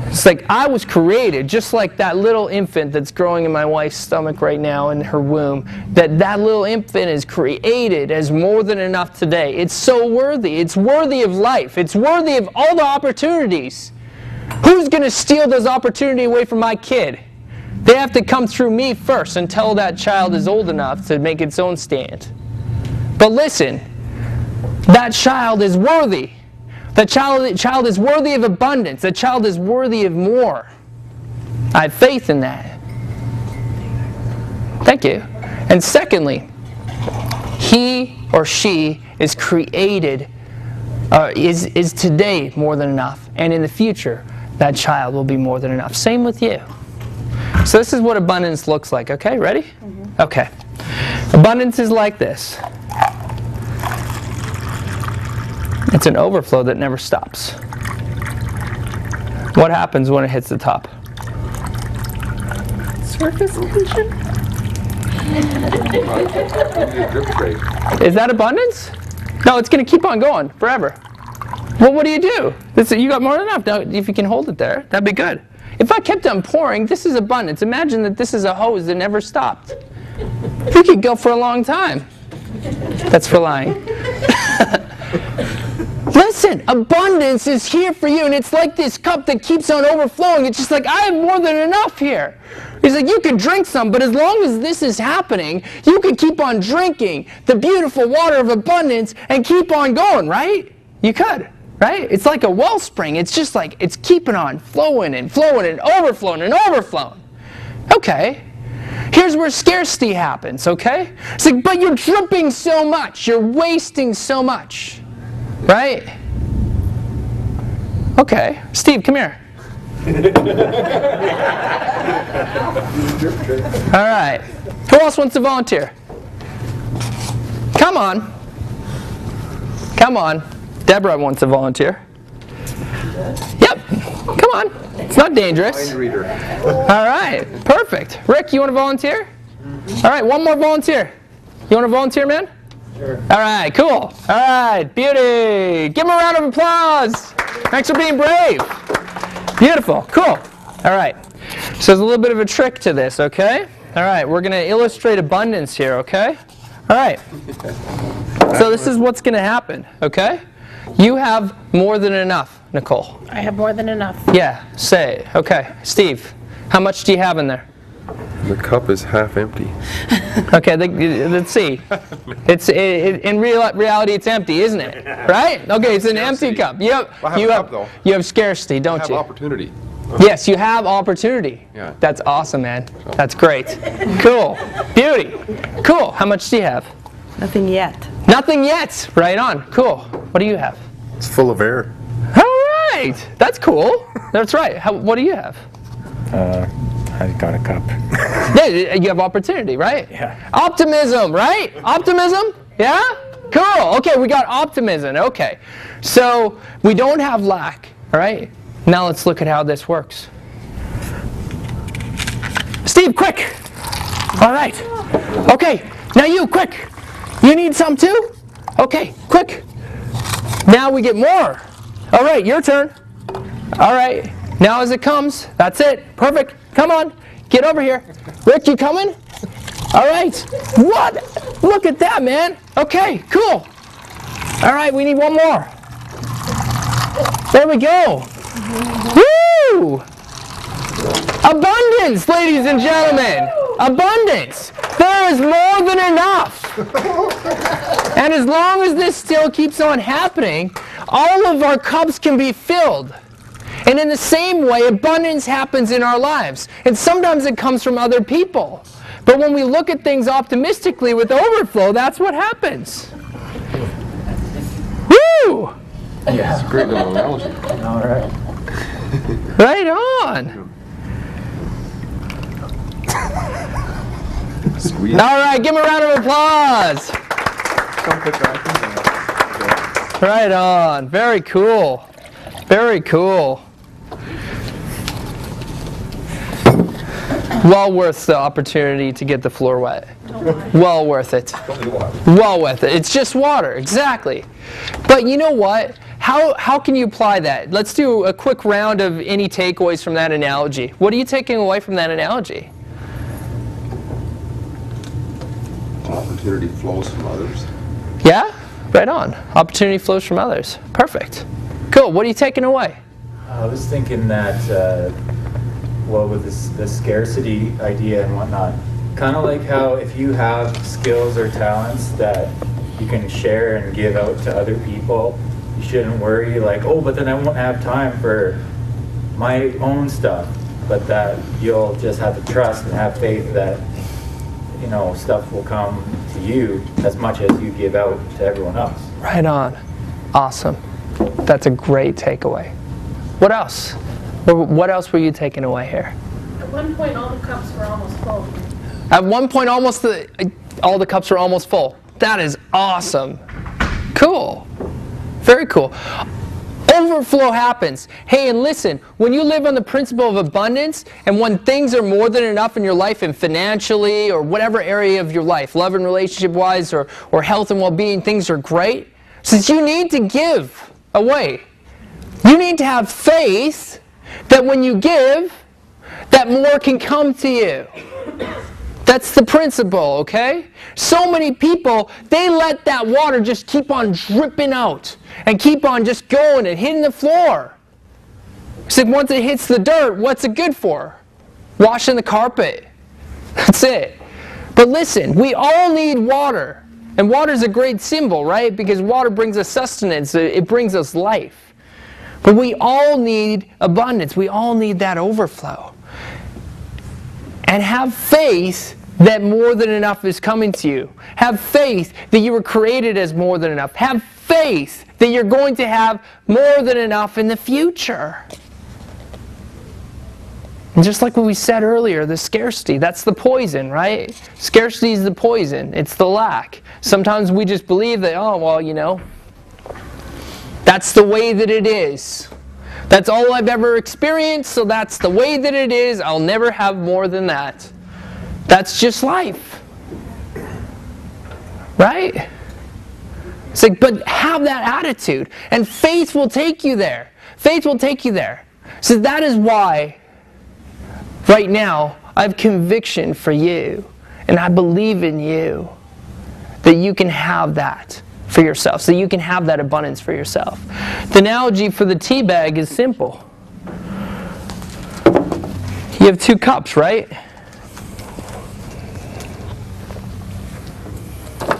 it's like I was created just like that little infant that's growing in my wife's stomach right now in her womb. That little infant is created as more than enough today. It's so worthy. It's worthy of life. It's worthy of all the opportunities. Who's going to steal those opportunities away from my kid? They have to come through me first until that child is old enough to make its own stand. But listen, that child is worthy. That child is worthy of abundance. That child is worthy of more. I have faith in that. Thank you. And secondly, he or she is created, is today more than enough. And in the future, that child will be more than enough. Same with you. So this is what abundance looks like. Okay, ready? Mm-hmm. Okay. Abundance is like this. It's an overflow that never stops. What happens when it hits the top? Surface tension? Is that abundance? No, it's going to keep on going forever. Well, what do? You got more than enough. Now, if you can hold it there, that'd be good. If I kept on pouring, this is abundance. Imagine that this is a hose that never stopped. You could go for a long time. That's for lying. Listen, abundance is here for you, and it's like this cup that keeps on overflowing. It's just like, I have more than enough here. He's like, you could drink some, but as long as this is happening, you could keep on drinking the beautiful water of abundance and keep on going, right? You could, right? It's like a wellspring. It's just like, it's keeping on flowing and flowing and overflowing and overflowing. Okay. Here's where scarcity happens, okay? It's like, but you're dripping so much. You're wasting so much. Right? Okay. Steve, come here. All right. Who else wants to volunteer? Come on. Come on. Deborah wants to volunteer. Yep. Come on. It's not dangerous. All right. Perfect. Rick, you want to volunteer? All right. One more volunteer. You want to volunteer, man? Sure. All right, cool. All right, beauty. Give him a round of applause. Thanks for being brave. Beautiful, cool. All right, so there's a little bit of a trick to this, okay? All right, we're going to illustrate abundance here, okay? All right. So this is what's going to happen, okay? You have more than enough, Nicole. I have more than enough. Yeah, say it. Okay, Steve, how much do you have in there? The cup is half empty. Okay, let's see. In reality, it's empty, isn't it? Right? Okay, it's an empty cup. You have scarcity, don't you? I have opportunity. Yes, you have opportunity. Yeah. That's awesome, man. That's great. Cool. Beauty. Cool. How much do you have? Nothing yet. Nothing yet. Right on. Cool. What do you have? It's full of air. All right. That's cool. That's right. What do you have? I got a cup. Yeah, you have opportunity, right? Yeah. Optimism, right? Optimism? Yeah? Cool. Okay, we got optimism. Okay. So we don't have lack, all right? Now let's look at how this works. Steve, quick. All right. Okay, now you, quick. You need some too? Okay, quick. Now we get more. All right, your turn. All right. Now as it comes, that's it. Perfect. Come on. Get over here. Rick, you coming? All right. What? Look at that, man. Okay, cool. All right, we need one more. There we go. Woo! Abundance, ladies and gentlemen. Abundance. There is more than enough. And as long as this still keeps on happening, all of our cups can be filled. And in the same way, abundance happens in our lives. And sometimes it comes from other people. But when we look at things optimistically with overflow, that's what happens. Woo! Yeah, it's a great little analogy. All right. Right on. Sweet. All right, give him a round of applause. Right on. Very cool. Very cool. Well worth the opportunity to get the floor wet. Well worth it. Well worth it. It's just water, exactly. But you know what? How can you apply that? Let's do a quick round of any takeaways from that analogy. What are you taking away from that analogy? Opportunity flows from others. Yeah? Right on. Opportunity flows from others. Perfect. Cool. What are you taking away? I was thinking that, well, with the scarcity idea and whatnot, kind of like how if you have skills or talents that you can share and give out to other people, you shouldn't worry like, oh, but then I won't have time for my own stuff. But that you'll just have to trust and have faith that, you know, stuff will come to you as much as you give out to everyone else. Right on. Awesome. That's a great takeaway. What else? What else were you taking away here? At one point, all the cups were almost full. At one point, all the cups were almost full. That is awesome. Cool. Very cool. Overflow happens. Hey, and listen, when you live on the principle of abundance, and when things are more than enough in your life, and financially, or whatever area of your life, love and relationship-wise, or health and well-being, things are great, since you need to give away. You need to have faith that when you give, that more can come to you. That's the principle, okay? So many people, they let that water just keep on dripping out and keep on just going and hitting the floor. So once it hits the dirt, what's it good for? Washing the carpet. That's it. But listen, we all need water. And water is a great symbol, right? Because water brings us sustenance. It brings us life. But we all need abundance. We all need that overflow. And have faith that more than enough is coming to you. Have faith that you were created as more than enough. Have faith that you're going to have more than enough in the future. And just like what we said earlier, the scarcity, that's the poison, right? Scarcity is the poison. It's the lack. Sometimes we just believe that, oh, well, you know, that's the way that it is. That's all I've ever experienced, so that's the way that it is. I'll never have more than that. That's just life. Right? It's like, but have that attitude. And faith will take you there. Faith will take you there. So that is why, right now, I have conviction for you. And I believe in you. That you can have that for yourself. So you can have that abundance for yourself. The analogy for the tea bag is simple. You have 2 cups, right?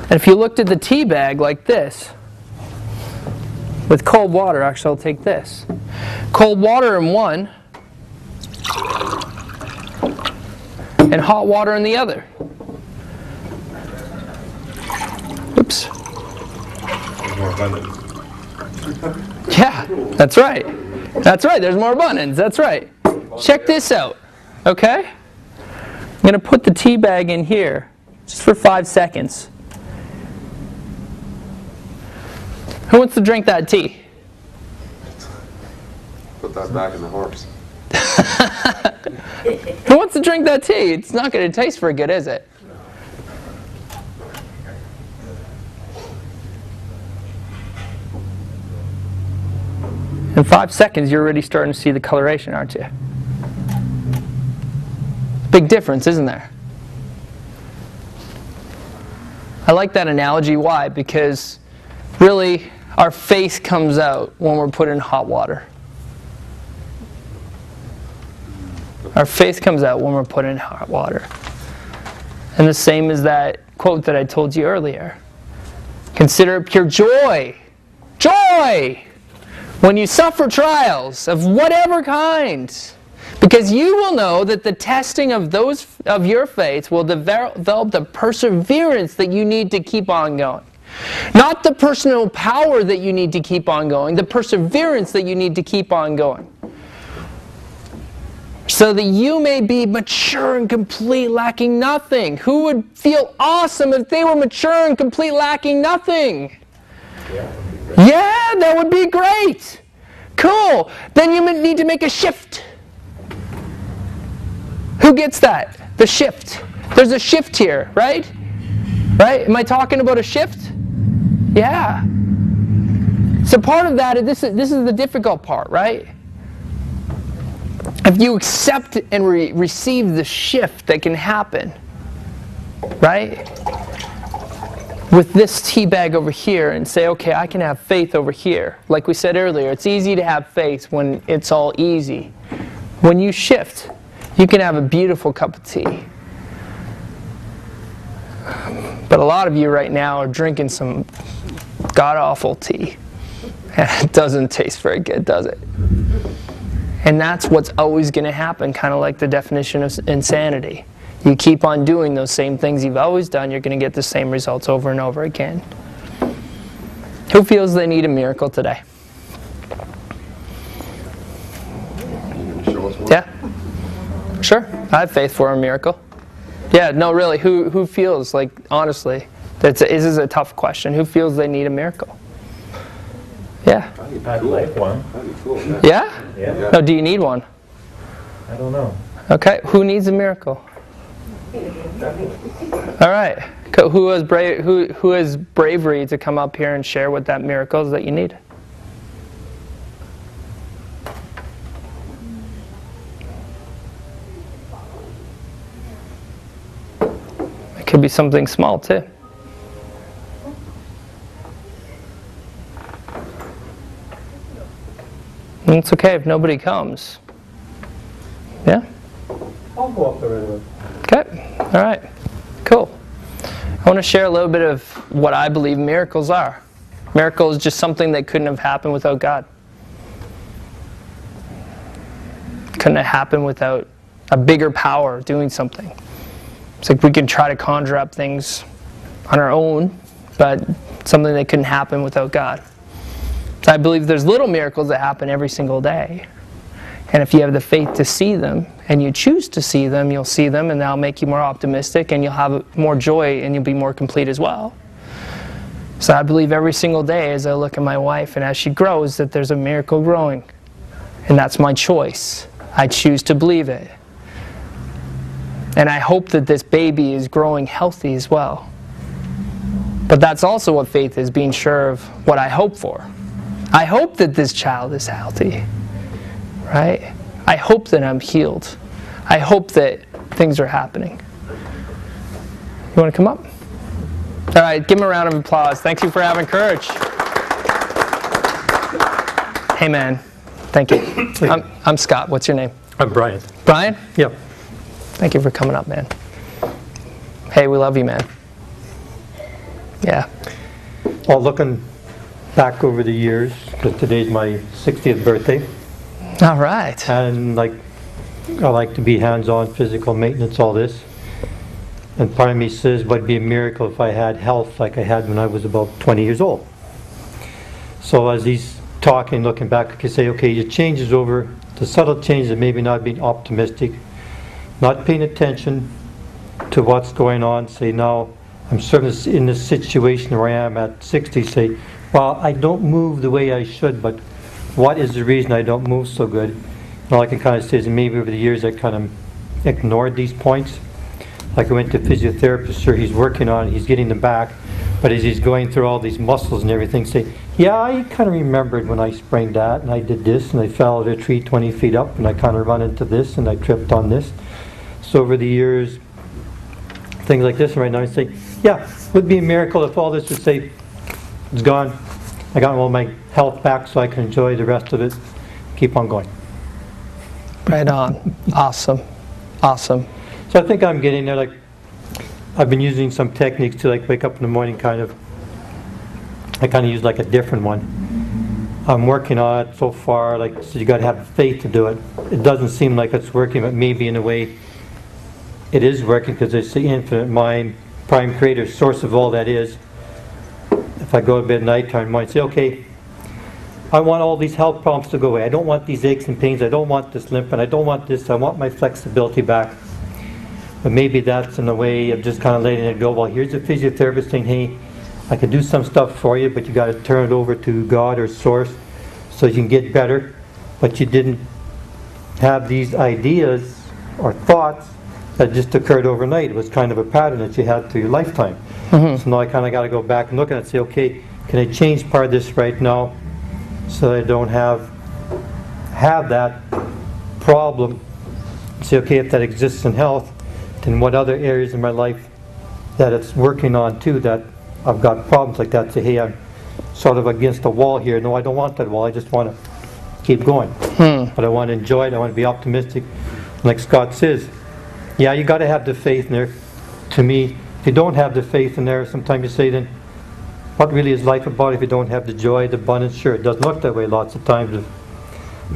And if you looked at the tea bag like this, with cold water, actually I'll take this. Cold water in one, and hot water in the other. Oops. More abundant. Yeah, that's right. That's right, there's more abundance, that's right. Check this out, okay? I'm going to put the tea bag in here, just for 5 seconds. Who wants to drink that tea? Put that back in the horse. Who wants to drink that tea? It's not going to taste very good, is it? In 5 seconds, you're already starting to see the coloration, aren't you? Big difference, isn't there? I like that analogy. Why? Because really, our faith comes out when we're put in hot water. Our faith comes out when we're put in hot water. And the same as that quote that I told you earlier. Consider it pure joy. Joy! When you suffer trials of whatever kind. Because you will know that the testing of your faith will develop the perseverance that you need to keep on going. Not the personal power that you need to keep on going, the perseverance that you need to keep on going. So that you may be mature and complete, lacking nothing. Who would feel awesome if they were mature and complete, lacking nothing? Yeah, that would be great. Cool. Then you need to make a shift. Who gets that? The shift. There's a shift here, right? Right? Am I talking about a shift? Yeah. So part of that, this is the difficult part, right? If you accept and receive the shift that can happen, right? With this tea bag over here and say, okay, I can have faith over here. Like we said earlier, it's easy to have faith when it's all easy. When you shift, you can have a beautiful cup of tea. But a lot of you right now are drinking some god-awful tea. And it doesn't taste very good, does it? And that's what's always going to happen, kind of like the definition of insanity. You keep on doing those same things you've always done, you're going to get the same results over and over again. Who feels they need a miracle today? Show us one. Yeah? Sure. I have faith for a miracle. Yeah, no, really. Who feels like, honestly, this is a tough question. Who feels they need a miracle? I'd like one. That'd be cool. Yeah. Yeah? Yeah. No, do you need one? I don't know. Okay, who needs a miracle? All right. Who has bravery to come up here and share what that miracle is that you need? It could be something small too. And it's okay if nobody comes. Yeah? I'll go up the right away. Okay, all right, cool. I want to share a little bit of what I believe miracles are. Miracle is just something that couldn't have happened without God. Couldn't have happened without a bigger power doing something. It's like we can try to conjure up things on our own, but something that couldn't happen without God. So I believe there's little miracles that happen every single day. And if you have the faith to see them, and you choose to see them, you'll see them, and that'll make you more optimistic, and you'll have more joy, and you'll be more complete as well. So I believe every single day as I look at my wife, and as she grows, that there's a miracle growing. And that's my choice. I choose to believe it. And I hope that this baby is growing healthy as well. But that's also what faith is, being sure of what I hope for. I hope that this child is healthy. Right? I hope that I'm healed. I hope that things are happening. You want to come up? All right, give him a round of applause. Thank you for having courage. Hey, man. Thank you. I'm Scott. What's your name? I'm Brian. Brian? Yep. Thank you for coming up, man. Hey, we love you, man. Yeah. Well, looking back over the years, because today's my 60th birthday, All right. and I like to be hands-on, physical maintenance, all this. And part of me says, but it'd be a miracle if I had health like I had when I was about 20 years old. So as he's talking, looking back, I can say, okay, it changes over, the subtle changes of maybe not being optimistic, not paying attention to what's going on, say now, I'm sort of in this situation where I am at 60, say, well, I don't move the way I should, but what is the reason I don't move so good? And all I can kind of say is maybe over the years I kind of ignored these points. Like I went to a physiotherapist, sure, he's working on it, he's getting them back, but as he's going through all these muscles and everything, say, yeah, I kind of remembered when I sprained that, and I did this, and I fell out of a tree 20 feet up, and I kind of run into this, and I tripped on this. So over the years, things like this, and right now I say, yeah, it would be a miracle if all this would say, it's gone. I got all my health back so I can enjoy the rest of it. Keep on going. Right on. Awesome. Awesome. So I think I'm getting there. Like, I've been using some techniques to like wake up in the morning kind of. I kind of use like a different one. I'm working on it so far. Like, so you got to have faith to do it. It doesn't seem like it's working, but maybe in a way it is working because it's the infinite mind, prime creator, source of all that is. If I go to bed at night time, I might say, okay, I want all these health problems to go away. I don't want these aches and pains. I don't want this limp, and I don't want this. I want my flexibility back. But maybe that's in a way of just kind of letting it go. Well, here's a physiotherapist saying, hey, I can do some stuff for you, but you got to turn it over to God or Source so you can get better. But you didn't have these ideas or thoughts that just occurred overnight. It was kind of a pattern that you had through your lifetime. Mm-hmm. So now I kind of got to go back and look at it and say, okay, can I change part of this right now so that I don't have that problem? Say, okay, if that exists in health, then what other areas in my life that it's working on too, that I've got problems like that? Say, hey, I'm sort of against a wall here. No, I don't want that wall. I just want to keep going. But I want to enjoy it. I want to be optimistic. Like Scott says, yeah, you got to have the faith in there. To me, if you don't have the faith in there, sometimes you say, then what really is life about if you don't have the joy, the abundance? Sure, it doesn't look that way lots of times of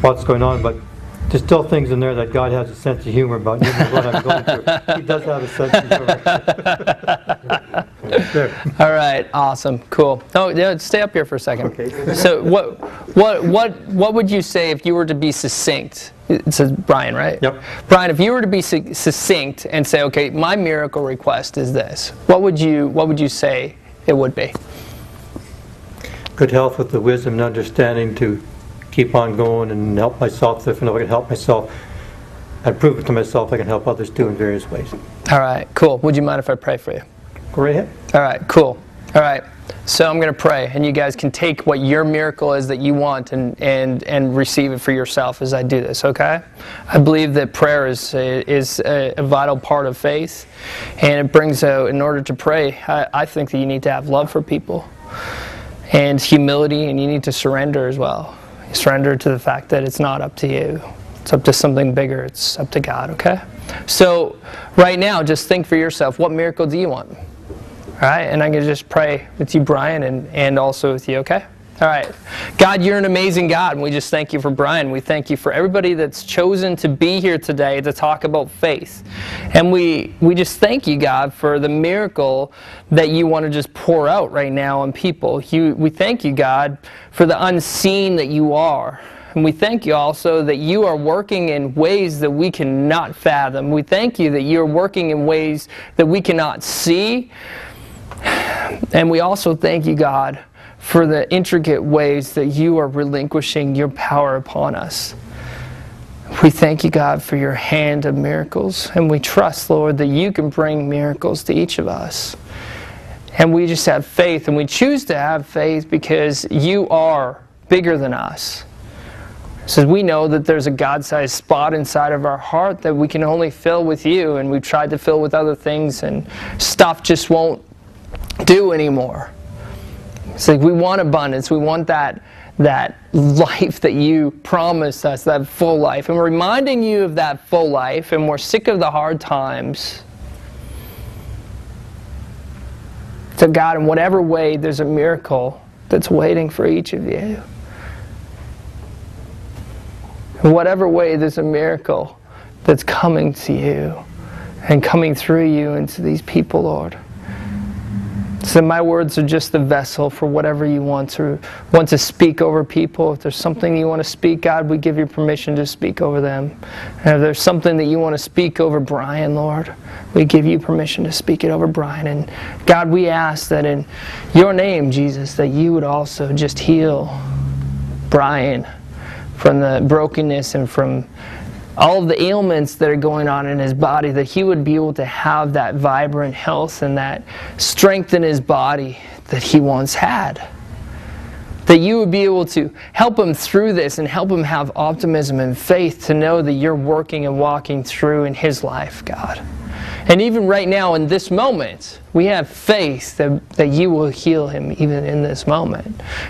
what's going on, but there's still things in there that God has a sense of humor about. Even what I'm going through, He does have a sense of humor. All right, awesome, cool. Oh, yeah, stay up here for a second. Okay. So, what would you say if you were to be succinct? It says Brian, right? Yep. Brian, if you were to be succinct and say, okay, my miracle request is this, what would you say it would be? good health with the wisdom and understanding to keep on going and help myself. If I know I can help myself, I prove it to myself I can help others too in various ways. All right, cool. Would you mind if I pray for you? Go right ahead. All right, cool. All right, so I'm going to pray, and you guys can take what your miracle is that you want and receive it for yourself as I do this, okay? I believe that prayer is a vital part of faith, and it brings out, in order to pray, I think that you need to have love for people and humility, and you need to surrender as well. You surrender to the fact that it's not up to you. It's up to something bigger. It's up to God, okay? So right now, just think for yourself, what miracle do you want? All right, and I'm going to just pray with you, Brian, and also with you, okay? All right. God, you're an amazing God, and we just thank you for Brian. We thank you for everybody that's chosen to be here today to talk about faith. And we just thank you, God, for the miracle that you want to just pour out right now on people. We thank you, God, for the unseen that you are. And we thank you also that you are working in ways that we cannot fathom. We thank you that you're working in ways that we cannot see. And we also thank you, God, for the intricate ways that you are relinquishing your power upon us. We thank you, God, for your hand of miracles. And we trust, Lord, that you can bring miracles to each of us. And we just have faith, and we choose to have faith because you are bigger than us. So we know that there's a God-sized spot inside of our heart that we can only fill with you, and we've tried to fill with other things, and stuff just won't do anymore. It's like we want abundance. We want that life that you promised us, that full life. And we're reminding you of that full life, and we're sick of the hard times. So God, in whatever way, there's a miracle that's waiting for each of you. In whatever way, there's a miracle that's coming to you and coming through you into these people, Lord. So my words are just the vessel for whatever you want to speak over people. If there's something you want to speak, God, we give you permission to speak over them. And if there's something that you want to speak over Brian, Lord, we give you permission to speak it over Brian. And God, we ask that in your name, Jesus, that you would also just heal Brian from the brokenness and from all of the ailments that are going on in his body, that he would be able to have that vibrant health and that strength in his body that he once had. That you would be able to help him through this and help him have optimism and faith to know that you're working and walking through in his life, God. And even right now in this moment, we have faith that you will heal him even in this moment.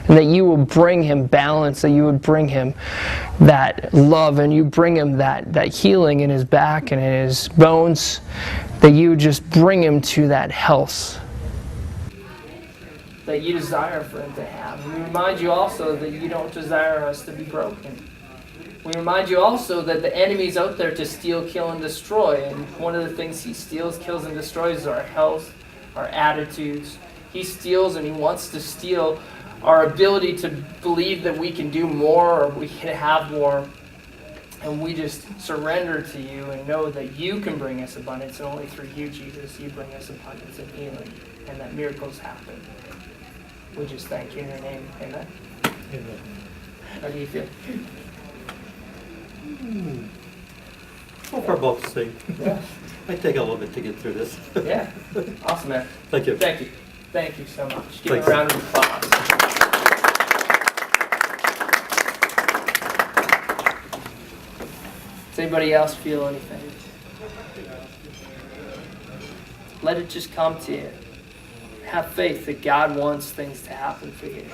And that you will bring him balance, that you would bring him that love, and you bring him that healing in his back and in his bones. That you would just bring him to that health that you desire for him to have. And we remind you also that you don't desire us to be broken. We remind you also that the enemy's out there to steal, kill, and destroy. And one of the things he steals, kills, and destroys is our health, our attitudes. He steals and he wants to steal our ability to believe that we can do more or we can have more. And we just surrender to you and know that you can bring us abundance. And only through you, Jesus, you bring us abundance and healing. And that miracles happen. We just thank you in your name. Amen. Amen. How do you feel? So far, both the same. Yeah. Might take a little bit to get through this. Yeah. Awesome, man. Thank you. Thank you. Thank you so much. Give Thanks. a round of applause. Does anybody else feel anything? Let it just come to you. Have faith that God wants things to happen for you.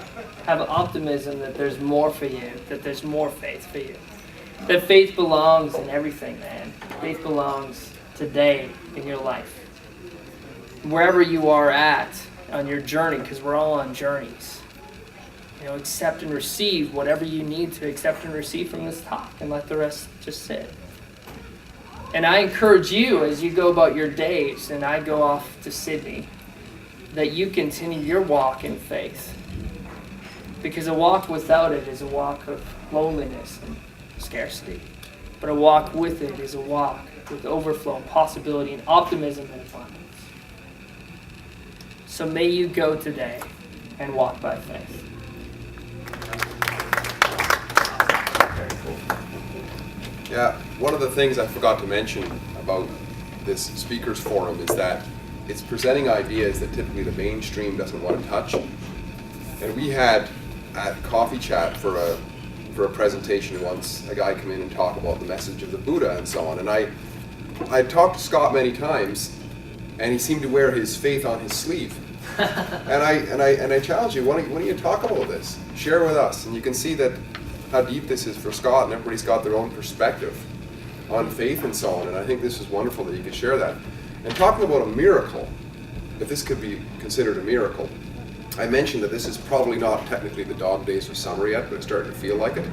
Have optimism that there's more for you, that there's more faith for you. That faith belongs in everything, man. Faith belongs today in your life. Wherever you are at on your journey, because we're all on journeys. You know, accept and receive whatever you need to accept and receive from this talk, and let the rest just sit. And I encourage you as you go about your days, and I go off to Sydney, that you continue your walk in faith. Because a walk without it is a walk of loneliness and scarcity. But a walk with it is a walk with overflow and possibility and optimism and abundance. So may you go today and walk by faith. Yeah, one of the things I forgot to mention about this speakers forum is that it's presenting ideas that typically the mainstream doesn't want to touch. And we had at Coffee Chat for a presentation once, a guy come in and talk about the message of the Buddha and so on. And I talked to Scott many times, and he seemed to wear his faith on his sleeve. and I challenge you, why don't you talk about this? Share with us, and you can see that how deep this is for Scott, and everybody's got their own perspective on faith and so on. And I think this is wonderful that you could share that. And talking about a miracle, if this could be considered a miracle, I mentioned that this is probably not technically the dog days of summer yet, but it's starting to feel like it.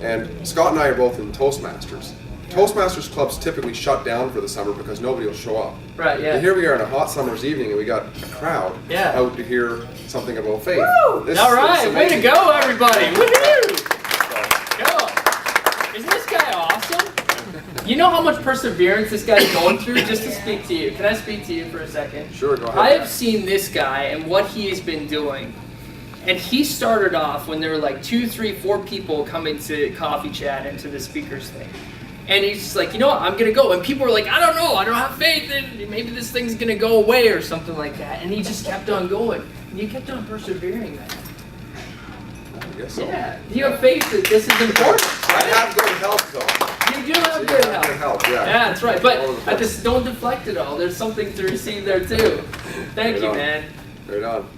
And Scott and I are both in Toastmasters. Toastmasters clubs typically shut down for the summer because nobody will show up. Right, yeah. And here we are on a hot summer's evening, and we got a crowd out to hear something about faith. Woo! All right, way to go, everybody! Woohoo! Go! Isn't this guy awesome? You know how much perseverance this guy's going through just to speak to you. Can I speak to you for a second? Sure, go ahead. I have seen this guy and what he has been doing. And he started off when there were like 2, 3, 4 people coming to Coffee Chat and to the speakers thing. And he's just like, you know what, I'm going to go. And people were like, I don't know, I don't have faith, and maybe this thing's going to go away or something like that. And he just kept on going. And you kept on persevering, man. I guess so. Yeah, you have faith that this is important. I have good help, though. You do have good help. Good help, yeah. Yeah, that's right. But I just don't deflect it all. There's something to receive there too. Thank Right you, on. man. Right on.